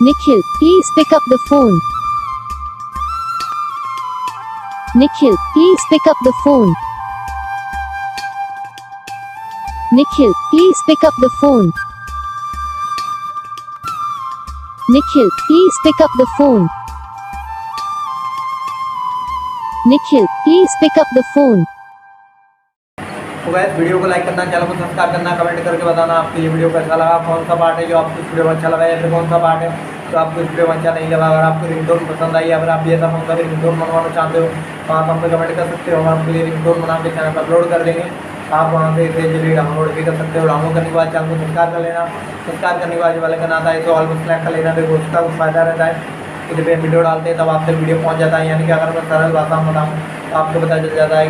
Nikhil, please pick up the phone. Nikhil, please pick up the phone. Nikhil, please pick up the phone. Nikhil, please pick up the phone. Nikhil, please pick up the phone. तो guys video को like करना, channel को subscribe करना, comment करके बताना आपके ये video कैसा लगा, कौन सा पार्ट है जो आपको इस वीडियो में अच्छा लगा या फिर कौन सा पार्ट है तो आपको इस वीडियो में अच्छा नहीं लगा। अगर आपको रिंगटोन पसंद आई, अगर आप भी ऐसा फोन का रिंगटोन बनवाना चाहते हो तो आप हमसे कमेंट कर सकते हो, हम आपके लिए रिंगटोन बना के चैनल पर अपलोड कर देंगे। आप वहाँ से इसे जल्दी डाउनलोड भी कर सकते हो। डाउनलोड करने के बाद चैनल को सब्सक्राइब कर लेना, सब्सक्राइब करने के बाद जो वाले का आता है तो ऑल को सेलेक्ट कर लेना, फिर उसका कुछ फायदा रहता है कि जब वीडियो डालते हैं तब आपसे वीडियो पहुँच जाता है। यानी कि अगर मैं सरल भाषा में बताऊँ तो आपको पता चल जाता है